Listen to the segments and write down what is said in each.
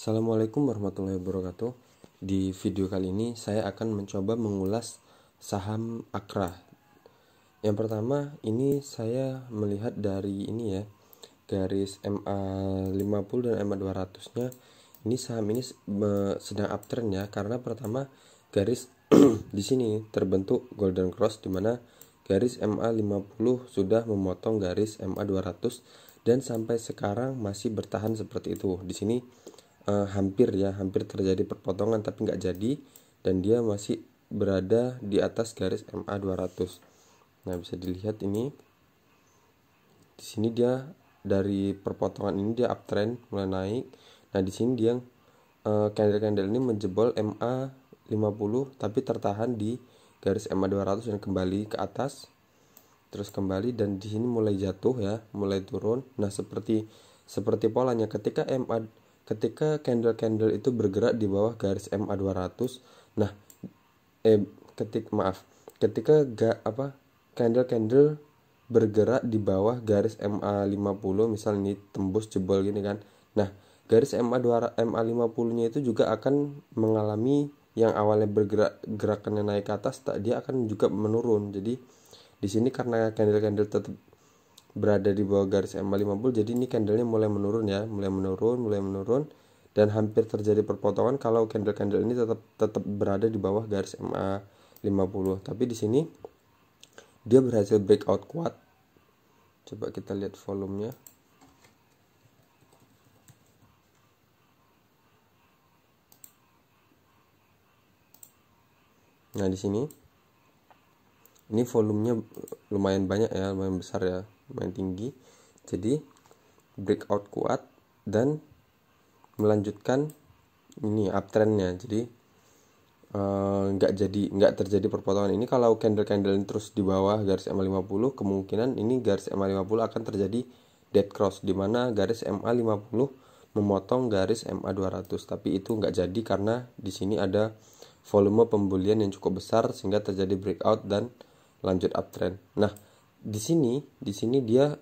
Assalamualaikum warahmatullahi wabarakatuh. Di video kali ini saya akan mencoba mengulas saham Akra. Yang pertama, ini saya melihat dari ini ya, garis MA50 dan MA200-nya. Ini saham ini sedang uptrend ya, karena pertama garis di sini terbentuk golden cross, di mana garis MA50 sudah memotong garis MA200 dan sampai sekarang masih bertahan seperti itu. Di sini hampir terjadi perpotongan tapi nggak jadi, dan dia masih berada di atas garis MA200. Nah, bisa dilihat ini di sini dia dari perpotongan ini dia uptrend mulai naik. Nah, di sini dia candle ini menjebol MA50 tapi tertahan di garis MA200 dan kembali ke atas, terus kembali, dan di sini mulai jatuh ya, mulai turun. Nah, seperti polanya ketika candle itu bergerak di bawah garis MA200. Nah, ketika candle bergerak di bawah garis MA50, misal ini tembus jebol gini kan. Nah, garis MA50-nya itu juga akan mengalami yang awalnya gerakannya naik ke atas, dia akan juga menurun. Jadi di sini karena candle tetap berada di bawah garis MA50, jadi ini candlenya mulai menurun ya, mulai menurun dan hampir terjadi perpotongan kalau candle ini tetap berada di bawah garis MA50. Tapi di sini dia berhasil breakout kuat. Coba kita lihat volumenya. Nah, di sini ini volumenya lumayan banyak ya, lumayan besar ya, lumayan tinggi. Jadi breakout kuat dan melanjutkan ini uptrendnya. Jadi nggak terjadi perpotongan ini. Kalau candle ini terus di bawah garis MA50, kemungkinan ini garis MA50 akan terjadi dead cross, di mana garis MA50 memotong garis MA200. Tapi itu nggak jadi karena di sini ada volume pembelian yang cukup besar sehingga terjadi breakout dan lanjut uptrend. Nah, di sini dia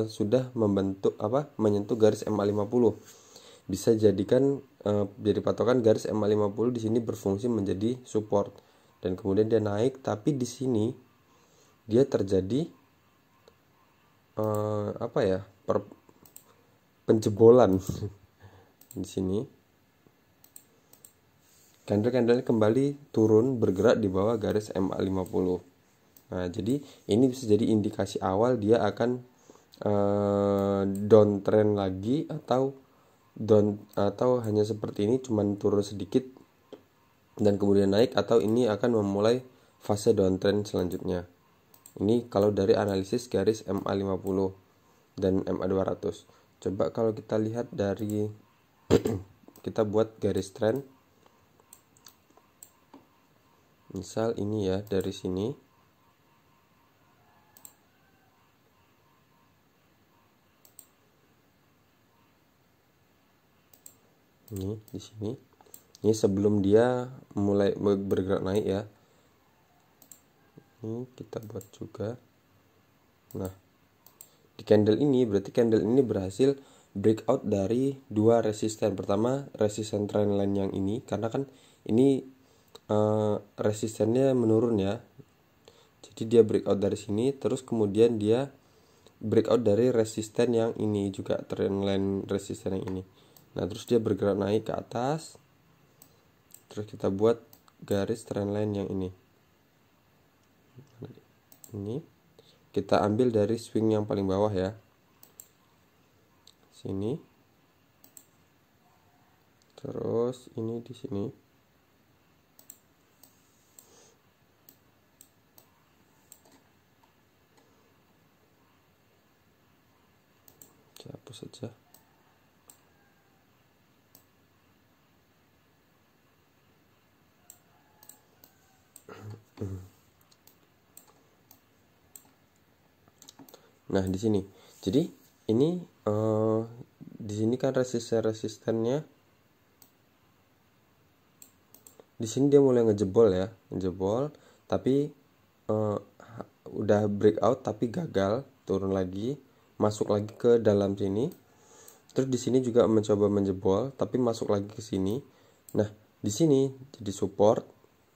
sudah menyentuh garis MA50. Bisa jadikan jadi patokan. Garis MA50 di sini berfungsi menjadi support dan kemudian dia naik, tapi di sini dia terjadi penjebolan. Di sini candle kembali turun, bergerak di bawah garis MA50. Nah, jadi ini bisa jadi indikasi awal dia akan downtrend lagi, atau hanya seperti ini, cuman turun sedikit dan kemudian naik, atau ini akan memulai fase downtrend selanjutnya. Ini kalau dari analisis garis MA50 dan MA200. Coba kalau kita lihat dari kita buat garis trend. Misal ini ya, dari sini. Ini di sini. Ini sebelum dia mulai bergerak naik ya. Ini kita buat juga. Nah, di candle ini berarti candle ini berhasil breakout dari dua resisten. Pertama, resisten trendline yang ini, karena kan ini resistennya menurun ya. Jadi dia breakout dari sini, terus kemudian dia breakout dari resisten yang ini juga, trendline resisten yang ini. Nah, terus dia bergerak naik ke atas. Terus kita buat garis trendline yang ini. Ini kita ambil dari swing yang paling bawah ya. Sini. Terus ini di sini. Hapus saja. Nah, di sini. Jadi ini di sini kan resistennya. Di sini dia mulai ngejebol ya, tapi udah breakout tapi gagal, turun lagi, masuk lagi ke dalam sini. Terus di sini juga mencoba menjebol tapi masuk lagi ke sini. Nah, di sini jadi support,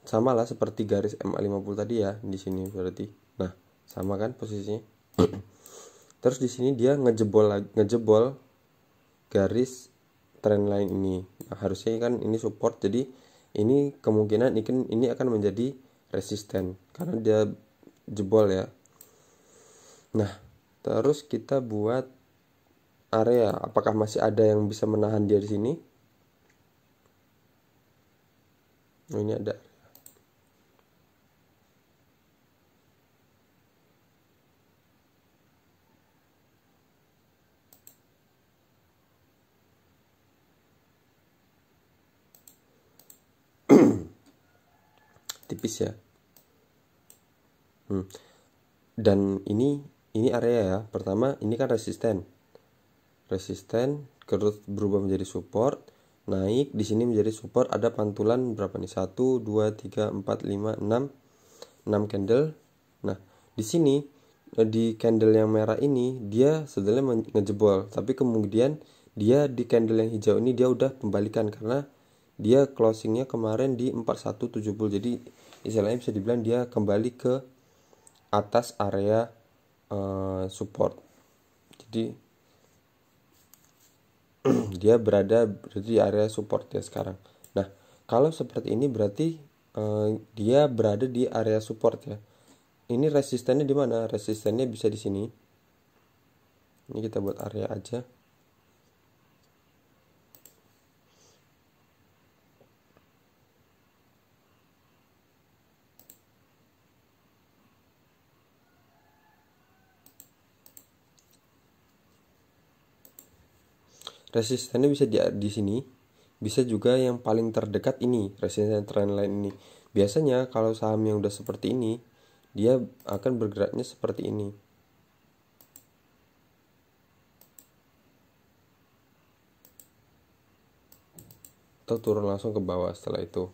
sama lah seperti garis MA50 tadi ya di sini berarti. Nah, sama kan posisinya. Terus di sini dia ngejebol garis trendline ini. Nah, harusnya kan ini support, jadi ini kemungkinan ini akan menjadi resisten karena dia jebol ya. Nah, terus kita buat area, apakah masih ada yang bisa menahan dia di sini? Oh, ini ada. Tipis ya. Dan ini area ya. Pertama ini kan resisten, terus berubah menjadi support, naik di sini menjadi support. Ada pantulan berapa nih? 1 2 3 4 5 6 candle. Nah, di sini di candle yang merah ini dia sebenarnya ngejebol, tapi kemudian dia di candle yang hijau ini dia udah kembalikan karena dia closingnya kemarin di 4170. Jadi istilahnya bisa dibilang dia kembali ke atas area support. Jadi dia berada di area support ya sekarang. Nah, kalau seperti ini berarti dia berada di area support ya. Ini resistennya di mana? Resistennya bisa di sini. Ini kita buat area aja. Resistennya bisa di sini. Bisa juga yang paling terdekat ini, resisten trendline ini. Biasanya kalau saham yang udah seperti ini, dia akan bergeraknya seperti ini. Atau turun langsung ke bawah setelah itu.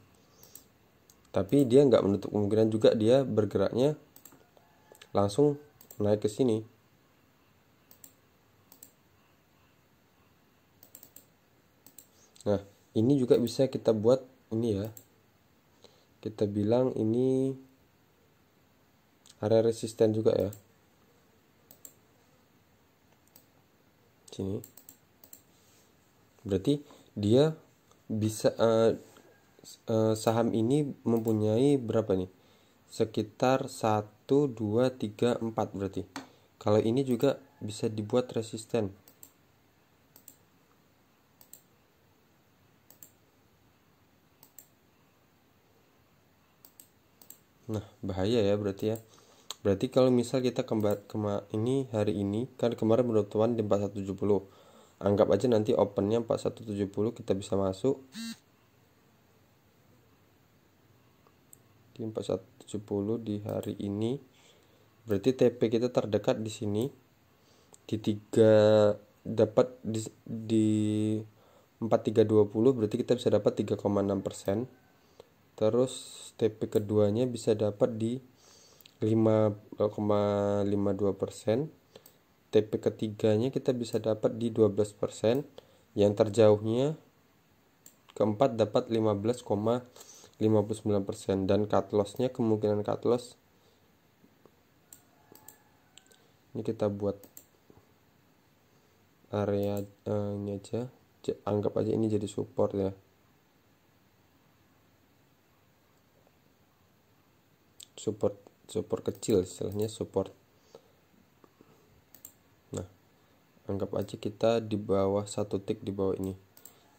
Tapi dia nggak menutup kemungkinan juga dia bergeraknya langsung naik ke sini. Nah, ini juga bisa kita buat ini ya. Kita bilang ini area resisten juga ya. Sini. Berarti dia bisa saham ini mempunyai berapa nih? Sekitar 1 2 3 4 berarti. Kalau ini juga bisa dibuat resisten. Nah, bahaya ya berarti ya. Berarti kalau misal kita ini hari ini kan kemarin penutupan di 4170. Anggap aja nanti opennya 4170, kita bisa masuk di 4170 di hari ini. Berarti TP kita terdekat di sini di 3, dapat di 4320, berarti kita bisa dapat 3,6%. Terus TP keduanya bisa dapat di 5,52%. TP ketiganya kita bisa dapat di 12%. Yang terjauhnya keempat dapat 15,59%. Dan cut lossnya, kemungkinan cut loss ini kita buat area ini aja, anggap aja ini jadi support ya. Support kecil, istilahnya support. Nah, anggap aja kita di bawah satu tick di bawah ini,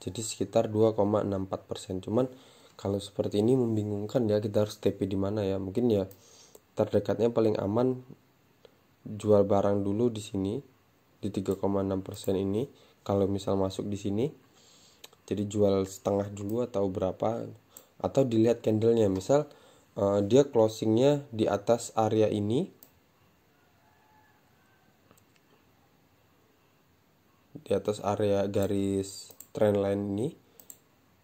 jadi sekitar 2,64%. Cuman kalau seperti ini membingungkan ya, kita harus TP di mana ya. Mungkin ya terdekatnya paling aman jual barang dulu di sini di 3,6% ini. Kalau misal masuk di sini, jadi jual setengah dulu atau berapa, atau dilihat candlenya. Misal dia closingnya di atas area ini, di atas area garis trendline ini,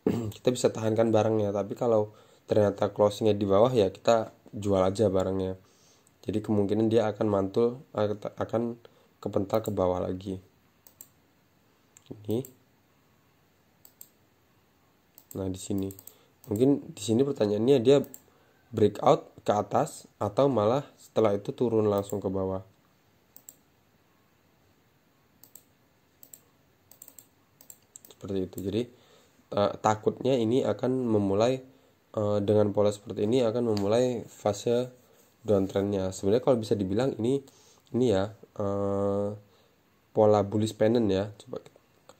kita bisa tahankan barangnya. Tapi kalau ternyata closingnya di bawah ya kita jual aja barangnya. Jadi kemungkinan dia akan mantul, akan kepental ke bawah lagi Sini. Nah, di sini. Mungkin di sini pertanyaannya dia breakout ke atas atau malah setelah itu turun langsung ke bawah. Seperti itu. Jadi takutnya ini akan memulai dengan pola seperti ini akan memulai fase downtrendnya. Sebenarnya kalau bisa dibilang ini ya pola bullish pennant ya. Coba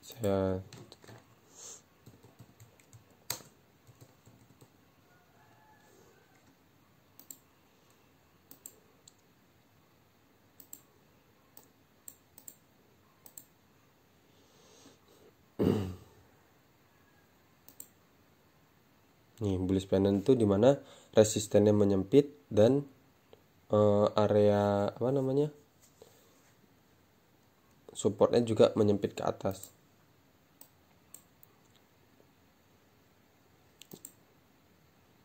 saya nih, bullish pennant itu dimana resistennya menyempit dan area apa namanya supportnya juga menyempit ke atas.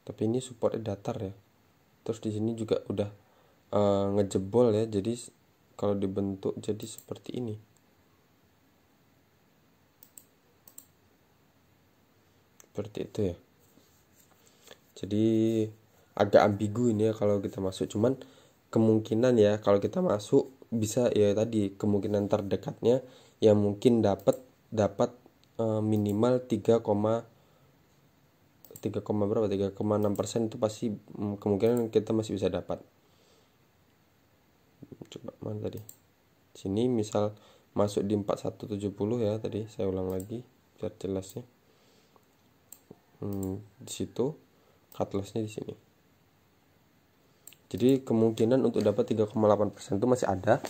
Tapi ini supportnya datar ya. Terus di sini juga udah ngejebol ya. Jadi kalau dibentuk jadi seperti ini. Seperti itu ya. Jadi agak ambigu ini ya kalau kita masuk. Cuman kemungkinan ya kalau kita masuk bisa ya tadi kemungkinan terdekatnya yang mungkin dapat minimal 3,6% itu pasti kemungkinan kita masih bisa dapat. Coba mana tadi? Sini misal masuk di 4170 ya tadi, saya ulang lagi biar jelasnya. Di situ cut lossnya di sini. Jadi kemungkinan untuk dapat 3,8% itu masih ada.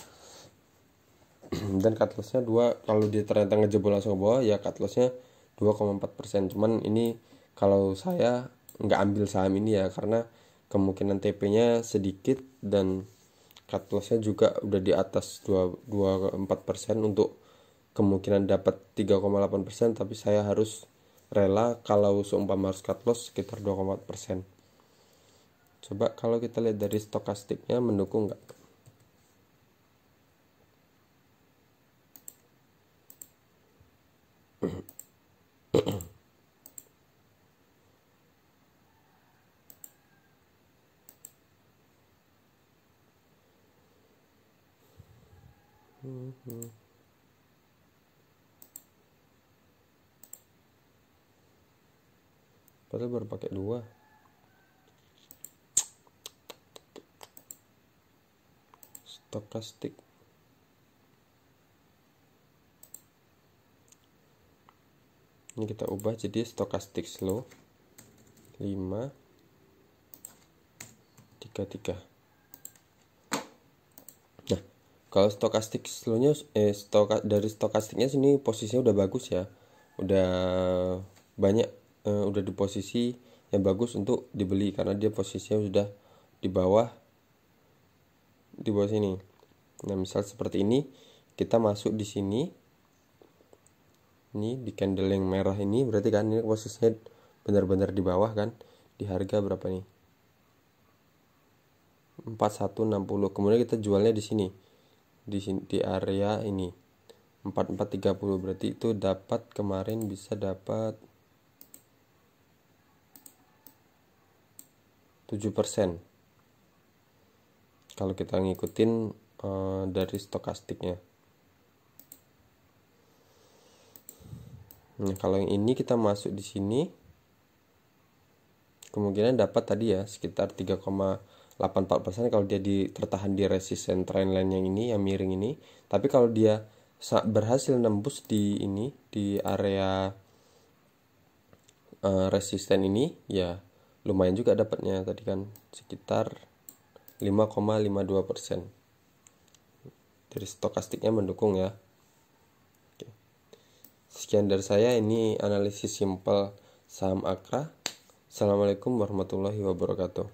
Dan cut lossnya 2, kalau dia ternyata ngejebol langsung ke bawah ya cut lossnya 2,4%. Cuman ini kalau saya nggak ambil saham ini ya karena kemungkinan TP-nya sedikit dan cut lossnya juga udah di atas 2,4% untuk kemungkinan dapat 3,8%, tapi saya harus rela kalau seumpama harus cut loss sekitar 2,4%. Coba kalau kita lihat dari stokastiknya mendukung nggak? Padahal baru pakai 2. Stokastik. Ini kita ubah jadi stokastik slow 533. Nah, kalau stokastik slownya dari stokastiknya sini posisinya udah bagus ya. Udah banyak udah di posisi yang bagus untuk dibeli karena dia posisinya sudah di bawah sini. Nah, misal seperti ini, kita masuk di sini. Ini di candle yang merah ini berarti kan ini posisinya benar-benar di bawah kan. Di harga berapa nih? 4160. Kemudian kita jualnya di sini. Di area ini. 4430 berarti itu dapat kemarin bisa dapat 7% kalau kita ngikutin dari stokastiknya. Nah, kalau yang ini kita masuk di sini kemungkinan dapat tadi ya sekitar 3,84% kalau dia tertahan di resisten trendline yang ini yang miring ini. Tapi kalau dia berhasil nembus di ini di area resisten ini ya lumayan juga dapatnya tadi kan sekitar 5,52%. Dari stokastiknya mendukung ya. Oke. Sekian dari saya, ini analisis simpel saham Akra. Assalamualaikum warahmatullahi wabarakatuh.